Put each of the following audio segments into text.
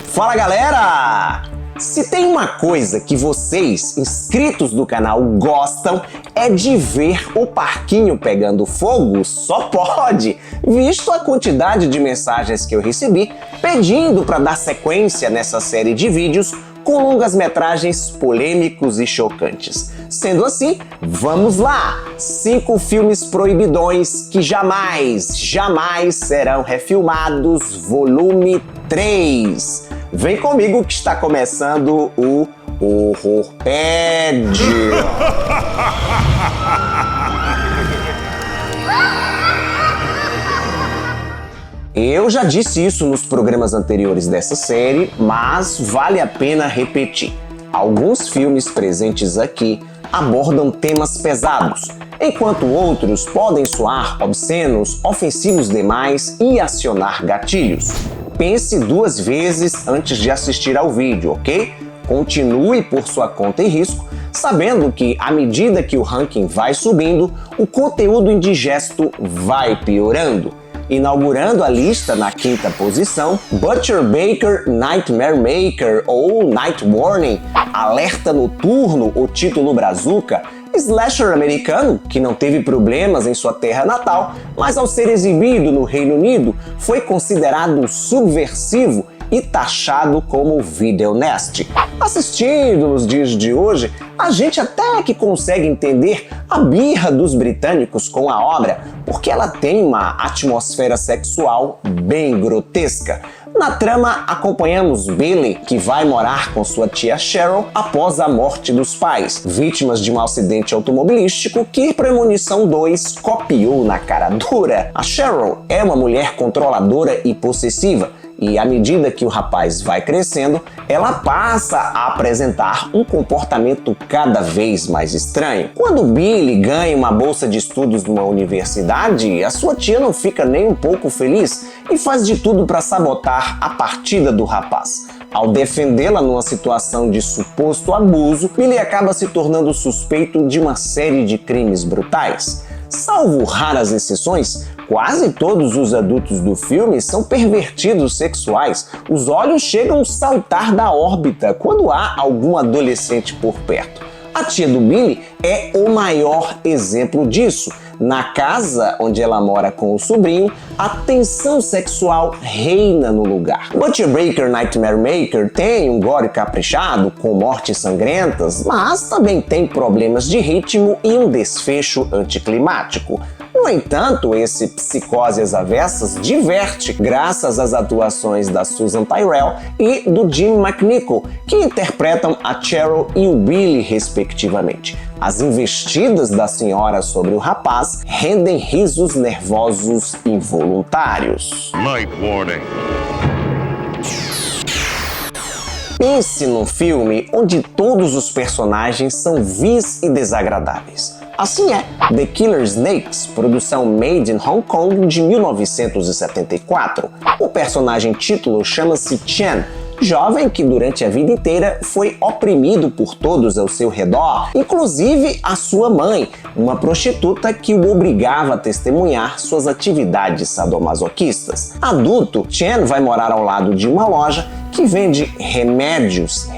Fala, galera! Se tem uma coisa que vocês, inscritos do canal, gostam, é de ver o parquinho pegando fogo, só pode, visto a quantidade de mensagens que eu recebi pedindo para dar sequência nessa série de vídeos com longas-metragens polêmicos e chocantes. Sendo assim, vamos lá! 5 filmes proibidões que jamais serão refilmados, volume 3. Vem comigo que está começando o Horrorpédia! Eu já disse isso nos programas anteriores dessa série, mas vale a pena repetir. Alguns filmes presentes aqui abordam temas pesados, enquanto outros podem soar obscenos, ofensivos demais e acionar gatilhos. Pense 2 vezes antes de assistir ao vídeo, ok? Continue por sua conta e risco, sabendo que à medida que o ranking vai subindo, o conteúdo indigesto vai piorando. Inaugurando a lista na 5ª posição, Butcher Baker Nightmare Maker ou Night Warning, Alerta Noturno, o título brazuca, slasher americano que não teve problemas em sua terra natal, mas ao ser exibido no Reino Unido foi considerado subversivo e taxado como video nasty. Assistindo nos dias de hoje, a gente até que consegue entender a birra dos britânicos com a obra, porque ela tem uma atmosfera sexual bem grotesca. Na trama, acompanhamos Billy, que vai morar com sua tia Cheryl após a morte dos pais, vítimas de um acidente automobilístico que Premonição 2 copiou na cara dura. A Cheryl é uma mulher controladora e possessiva, e à medida que o rapaz vai crescendo, ela passa a apresentar um comportamento cada vez mais estranho. Quando Billy ganha uma bolsa de estudos numa universidade, a sua tia não fica nem um pouco feliz e faz de tudo para sabotar a partida do rapaz. Ao defendê-la numa situação de suposto abuso, Billy acaba se tornando suspeito de uma série de crimes brutais. Salvo raras exceções, quase todos os adultos do filme são pervertidos sexuais. Os olhos chegam a saltar da órbita quando há algum adolescente por perto. A tia do Billy é o maior exemplo disso. Na casa onde ela mora com o sobrinho, a tensão sexual reina no lugar. Butcher Baker Nightmare Maker tem um gore caprichado, com mortes sangrentas, mas também tem problemas de ritmo e um desfecho anticlimático. No entanto, esse Psicose às Avessas diverte graças às atuações da Susan Tyrrell e do Jim McNichol, que interpretam a Cheryl e o Billy respectivamente. As investidas da senhora sobre o rapaz rendem risos nervosos involuntários. Night Warning. Pense num filme onde todos os personagens são vis e desagradáveis. Assim é The Killer Snakes, produção made in Hong Kong de 1974. O personagem título chama-se Chen, jovem que durante a vida inteira foi oprimido por todos ao seu redor, inclusive a sua mãe, uma prostituta que o obrigava a testemunhar suas atividades sadomasoquistas. Adulto, Chen vai morar ao lado de uma loja que vende remédios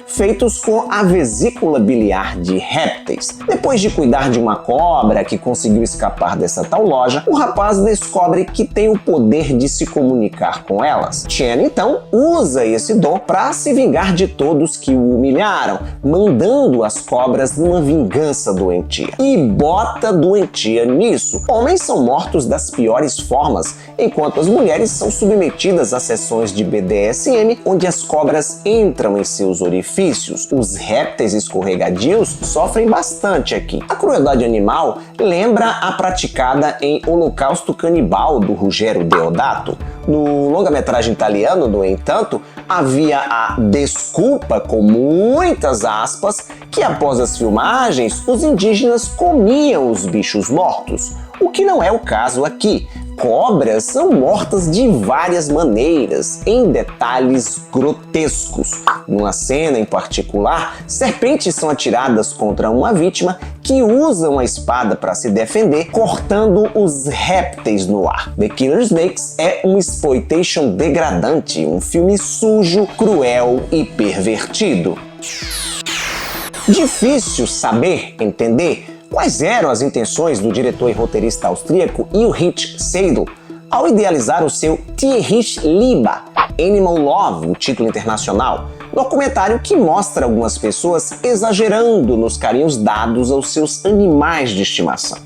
feitos com a vesícula biliar de répteis. Depois de cuidar de uma cobra que conseguiu escapar dessa tal loja, o rapaz descobre que tem o poder de se comunicar com elas. Chen então usa esse dom para se vingar de todos que o humilharam, mandando as cobras numa vingança doentia. E bota doentia nisso. Homens são mortos das piores formas, enquanto as mulheres são submetidas a sessões de BDSM, onde as cobras entram em seus orifícios. Os répteis escorregadios sofrem bastante aqui. A crueldade animal lembra a praticada em Holocausto Canibal, do Ruggero Deodato. No longa-metragem italiano, no entanto, havia a desculpa, com muitas aspas, que após as filmagens, os indígenas comiam os bichos mortos. O que não é o caso aqui. cobras são mortas de várias maneiras, em detalhes grotescos. Numa cena em particular, serpentes são atiradas contra uma vítima que usa uma espada para se defender, cortando os répteis no ar. The Killer Snakes é um exploitation degradante, um filme sujo, cruel e pervertido. Difícil saber, entender quais eram as intenções do diretor e roteirista austríaco Ulrich Seidel ao idealizar o seu Tierliche Liebe, Animal Love, o título internacional, documentário que mostra algumas pessoas exagerando nos carinhos dados aos seus animais de estimação.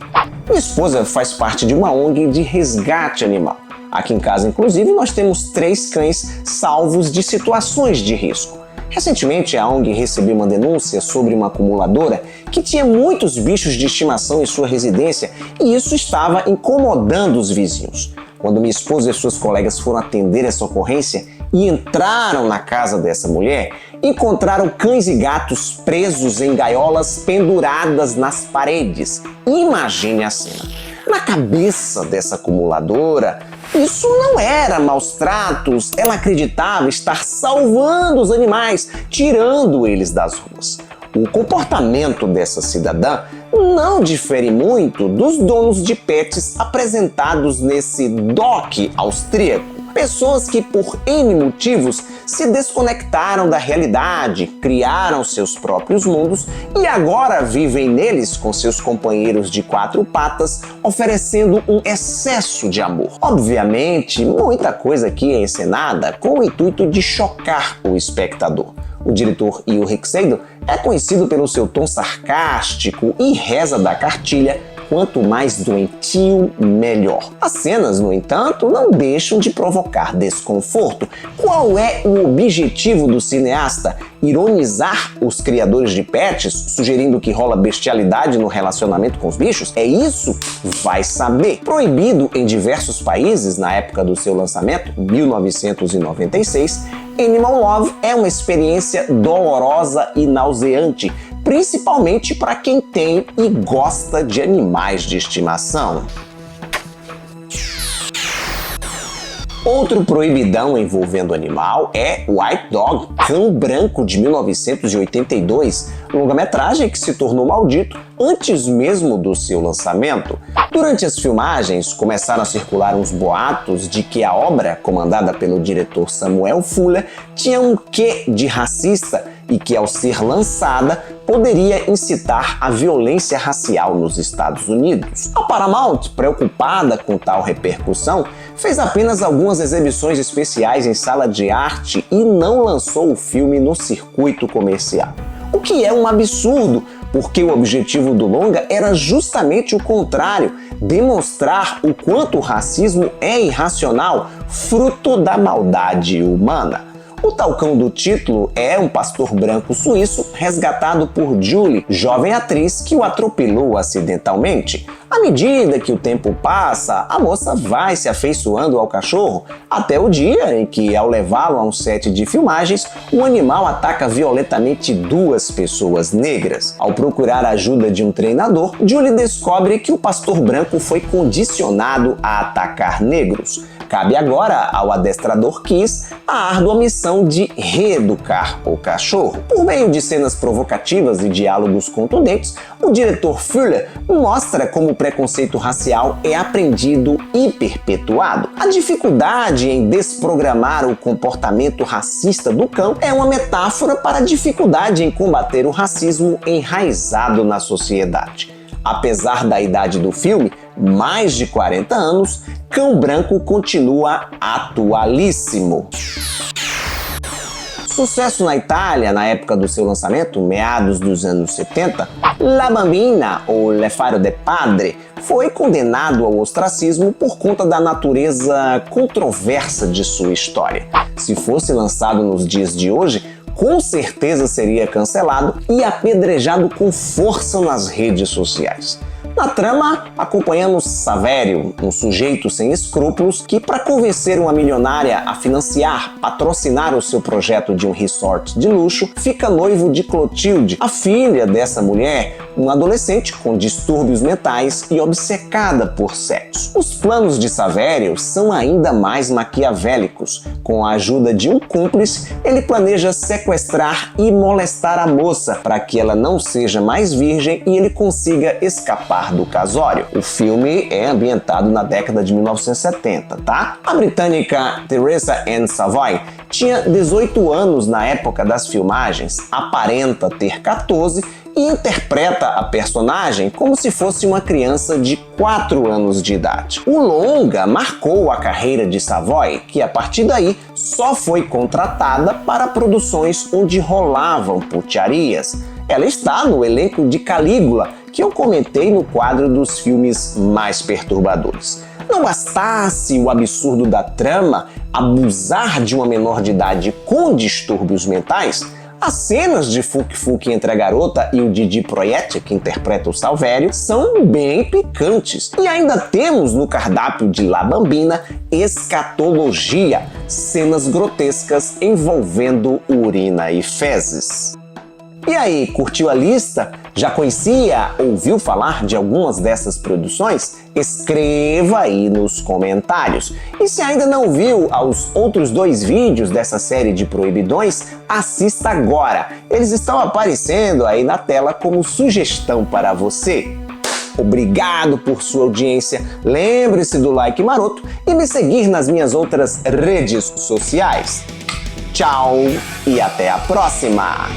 Minha esposa faz parte de uma ONG de resgate animal. Aqui em casa, inclusive, nós temos 3 cães salvos de situações de risco. Recentemente, a ONG recebeu uma denúncia sobre uma acumuladora que tinha muitos bichos de estimação em sua residência e isso estava incomodando os vizinhos. Quando minha esposa e suas colegas foram atender essa ocorrência e entraram na casa dessa mulher, encontraram cães e gatos presos em gaiolas penduradas nas paredes. Imagine a cena. Na cabeça dessa acumuladora, isso não era maus tratos, ela acreditava estar salvando os animais, tirando eles das ruas. O comportamento dessa cidadã não difere muito dos donos de pets apresentados nesse doc austríaco. Pessoas que, por N motivos, se desconectaram da realidade, criaram seus próprios mundos e agora vivem neles com seus companheiros de 4 patas, oferecendo um excesso de amor. Obviamente, muita coisa aqui é encenada com o intuito de chocar o espectador. O diretor Ulrich Seidel é conhecido pelo seu tom sarcástico e reza da cartilha: quanto mais doentio, melhor. As cenas, no entanto, não deixam de provocar desconforto. Qual é o objetivo do cineasta? Ironizar os criadores de pets, sugerindo que rola bestialidade no relacionamento com os bichos? É isso? Vai saber. Proibido em diversos países na época do seu lançamento, 1996, Animal Love é uma experiência dolorosa e nauseante, principalmente para quem tem e gosta de animais de estimação. Outro proibidão envolvendo animal é White Dog, Cão Branco, de 1982, longa-metragem que se tornou maldito antes mesmo do seu lançamento. Durante as filmagens, começaram a circular uns boatos de que a obra, comandada pelo diretor Samuel Fuller, tinha um quê de racista e que, ao ser lançada, poderia incitar a violência racial nos Estados Unidos. A Paramount, preocupada com tal repercussão, fez apenas algumas exibições especiais em sala de arte e não lançou o filme no circuito comercial. O que é um absurdo, porque o objetivo do longa era justamente o contrário, demonstrar o quanto o racismo é irracional, fruto da maldade humana. O tal cão do título é um pastor branco suíço resgatado por Julie, jovem atriz que o atropelou acidentalmente. À medida que o tempo passa, a moça vai se afeiçoando ao cachorro, até o dia em que, ao levá-lo a um set de filmagens, o animal ataca violentamente 2 pessoas negras. Ao procurar a ajuda de um treinador, Julie descobre que o pastor branco foi condicionado a atacar negros. Cabe agora ao adestrador Kiss a árdua missão de reeducar o cachorro. Por meio de cenas provocativas e diálogos contundentes, o diretor Fuller mostra como o preconceito racial é aprendido e perpetuado. A dificuldade em desprogramar o comportamento racista do cão é uma metáfora para a dificuldade em combater o racismo enraizado na sociedade. Apesar da idade do filme, mais de 40 anos, Cão Branco continua atualíssimo. Sucesso na Itália na época do seu lançamento, meados dos anos 70, La Bambina, ou Le Faro de Padre, foi condenado ao ostracismo por conta da natureza controversa de sua história. Se fosse lançado nos dias de hoje, com certeza seria cancelado e apedrejado com força nas redes sociais. Na trama, acompanhamos Savério, um sujeito sem escrúpulos que, para convencer uma milionária a financiar, patrocinar o seu projeto de um resort de luxo, fica noivo de Clotilde, a filha dessa mulher, uma adolescente com distúrbios mentais e obcecada por sexo. Os planos de Savério são ainda mais maquiavélicos. Com a ajuda de um cúmplice, ele planeja sequestrar e molestar a moça para que ela não seja mais virgem e ele consiga escapar do casório. O filme é ambientado na década de 1970, tá? A britânica Teresa Ann Savoy tinha 18 anos na época das filmagens, aparenta ter 14 e interpreta a personagem como se fosse uma criança de 4 anos de idade. O longa marcou a carreira de Savoy, que a partir daí só foi contratada para produções onde rolavam putiarias. Ela está no elenco de Calígula, que eu comentei no quadro dos filmes mais perturbadores. Não bastasse o absurdo da trama abusar de uma menor de idade com distúrbios mentais, as cenas de fuque-fuque entre a garota e o Didi Proietti, que interpreta o Savério, são bem picantes. E ainda temos no cardápio de La Bambina escatologia, cenas grotescas envolvendo urina e fezes. E aí, curtiu a lista? Já conhecia, ouviu falar de algumas dessas produções? Escreva aí nos comentários. E se ainda não viu os outros 2 vídeos dessa série de proibidões, assista agora. Eles estão aparecendo aí na tela como sugestão para você. Obrigado por sua audiência. Lembre-se do like maroto e me seguir nas minhas outras redes sociais. Tchau e até a próxima!